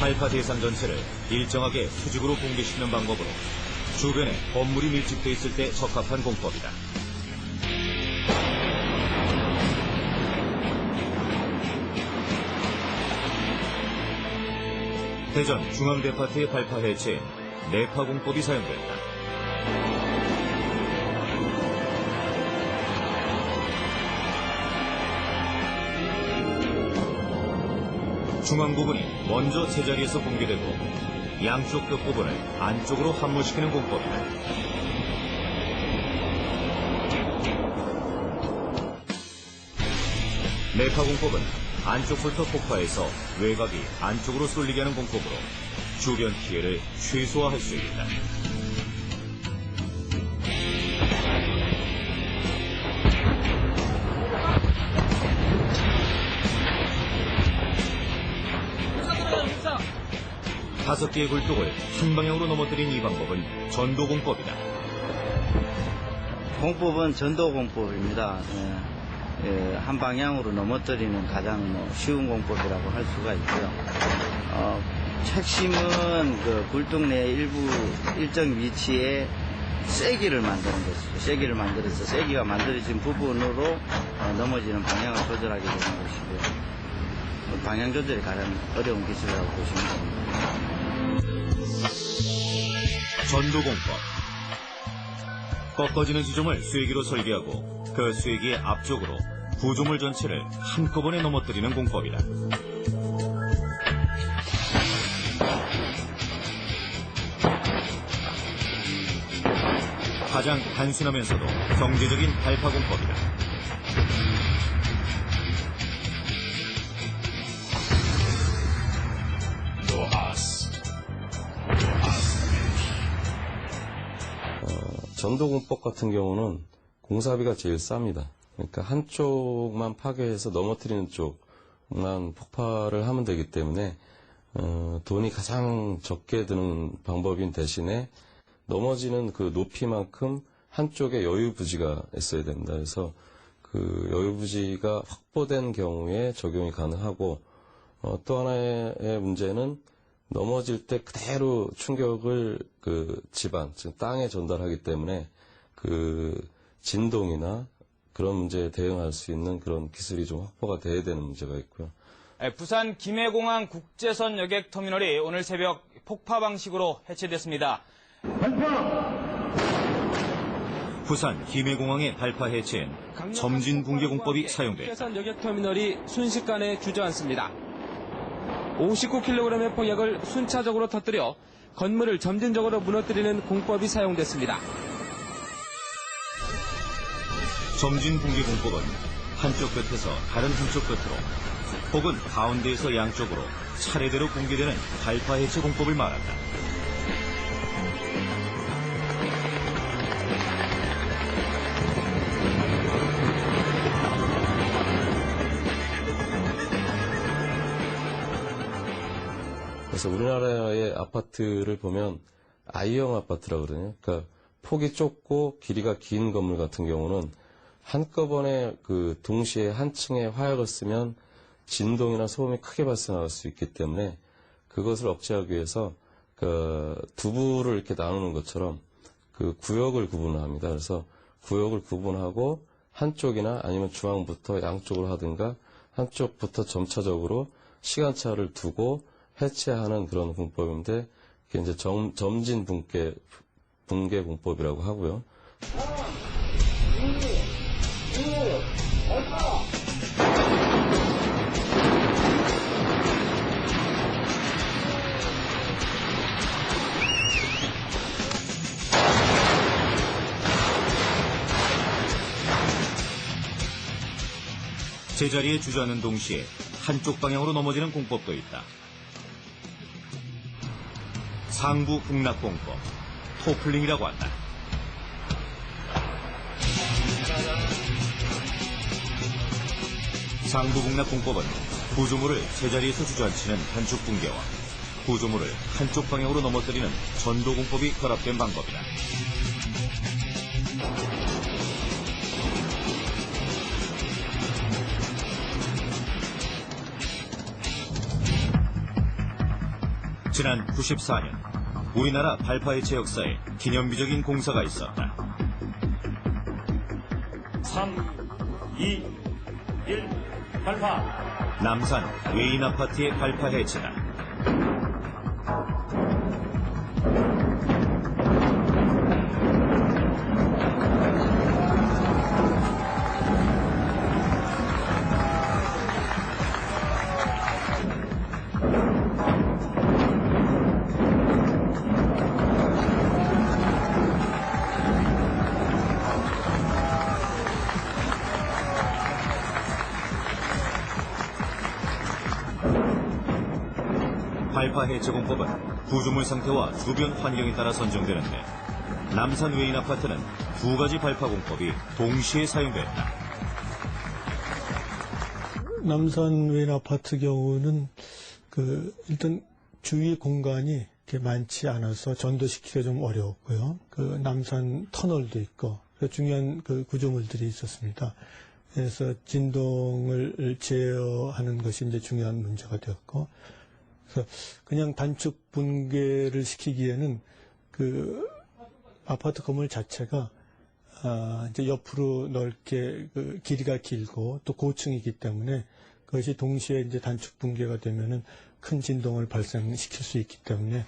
발파 대상 전체를 일정하게 수직으로 붕괴시키는 방법으로 주변에 건물이 밀집돼 있을 때 적합한 공법이다. 대전 중앙데파트의 발파 해체엔 내파 공법이 사용됐다. 중앙 부분이 먼저 제자리에서 붕괴되고 양쪽 끝 부분을 안쪽으로 함몰시키는 공법이다. 내파 공법은 안쪽부터 폭파해서 외곽이 안쪽으로 쏠리게 하는 공법으로 주변 피해를 최소화할 수 있다. 다섯 개의 굴뚝을 한 방향으로 넘어뜨린 이 방법은 전도공법이다. 공법은 전도공법입니다. 한 방향으로 넘어뜨리는 가장 쉬운 공법이라고 할 수가 있고요. 핵심은 그 굴뚝 내 일정 위치에 쐐기를 만드는 것이죠. 쐐기를 만들어서 쐐기가 만들어진 부분으로 넘어지는 방향을 조절하게 되는 것이고요. 방향 조절이 가장 어려운 기술이라고 보시면 됩니다. 전도공법. 꺾어지는 지점을 쐐기로 설계하고 그 쐐기의 앞쪽으로 구조물 전체를 한꺼번에 넘어뜨리는 공법이다. 가장 단순하면서도 경제적인 발파 공법이다. 전도공법 같은 경우는 공사비가 제일 쌉니다. 그러니까 한쪽만 파괴해서 넘어뜨리는 쪽만 폭발을 하면 되기 때문에 돈이 가장 적게 드는 방법인 대신에 넘어지는 그 높이만큼 한쪽에 여유부지가 있어야 된다. 그래서 그 여유부지가 확보된 경우에 적용이 가능하고 또 하나의 문제는 넘어질 때 그대로 충격을 그 집안, 즉 땅에 전달하기 때문에 그 진동이나 그런 문제에 대응할 수 있는 그런 기술이 좀 확보가 돼야 되는 문제가 있고요. 부산 김해공항 국제선 여객 터미널이 오늘 새벽 폭파 방식으로 해체됐습니다. 부산 김해공항의 발파 해체엔 점진 붕괴 공법이 사용됐다. 국제선 여객 터미널이 순식간에 주저앉습니다. 59kg의 폭약을 순차적으로 터뜨려 건물을 점진적으로 무너뜨리는 공법이 사용됐습니다. 점진 붕괴 공법은 한쪽 끝에서 다른 한쪽 끝으로 혹은 가운데에서 양쪽으로 차례대로 붕괴되는 발파 해체 공법을 말한다. 그래서 우리나라의 아파트를 보면 I형 아파트라고 그러거든요. 그러니까 폭이 좁고 길이가 긴 건물 같은 경우는 한꺼번에 그 동시에 한 층에 화약을 쓰면 진동이나 소음이 크게 발생할 수 있기 때문에 그것을 억제하기 위해서 그 두부를 이렇게 나누는 것처럼 그 구역을 구분을 합니다. 그래서 구역을 구분하고 한쪽이나 아니면 중앙부터 양쪽으로 하든가 한쪽부터 점차적으로 시간차를 두고 해체하는 그런 공법인데 그게 이제 점진 붕괴 공법이라고 하고요. 제자리에 주저앉는 동시에 한쪽 방향으로 넘어지는 공법도 있다. 상부 극락공법, 토플링이라고 한다. 상부 극락공법은 구조물을 제자리에서 주저앉히는 단축 붕괴와 구조물을 한쪽 방향으로 넘어뜨리는 전도공법이 결합된 방법이다. 지난 94년 우리나라 발파 해체 역사에 기념비적인 공사가 있었다. 3, 2, 1, 발파! 남산 외인 아파트의 발파 해체다. 발파 해체공법은 구조물 상태와 주변 환경에 따라 선정되는데 남산 외인 아파트는 두 가지 발파 공법이 동시에 사용됐다. 남산 외인 아파트 경우는 일단 주위 공간이 이렇게 많지 않아서 전도시키기가 좀 어려웠고요. 남산 터널도 있고 중요한 구조물들이 있었습니다. 그래서 진동을 제어하는 것이 이제 중요한 문제가 되었고, 그래서 그냥 단축 붕괴를 시키기에는 아파트 건물 자체가 이제 옆으로 넓게 길이가 길고 또 고층이기 때문에 그것이 동시에 이제 단축 붕괴가 되면은 큰 진동을 발생시킬 수 있기 때문에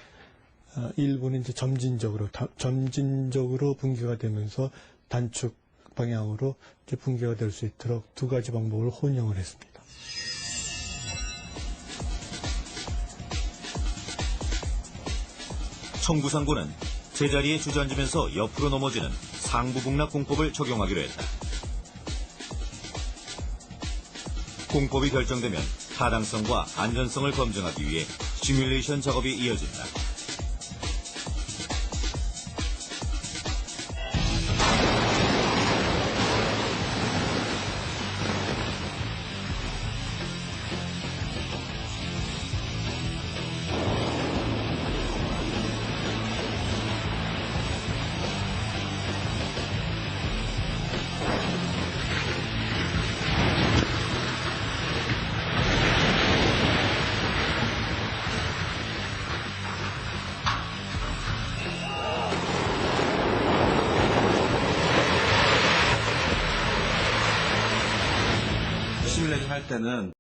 일부는 이제 점진적으로 붕괴가 되면서 단축 방향으로 이제 붕괴가 될 수 있도록 두 가지 방법을 혼용을 했습니다. 청구상고는 제자리에 주저앉으면서 옆으로 넘어지는 상부북락 공법을 적용하기로 했다. 공법이 결정되면 타당성과 안전성을 검증하기 위해 시뮬레이션 작업이 이어진다. 시뮬레이션 할 때는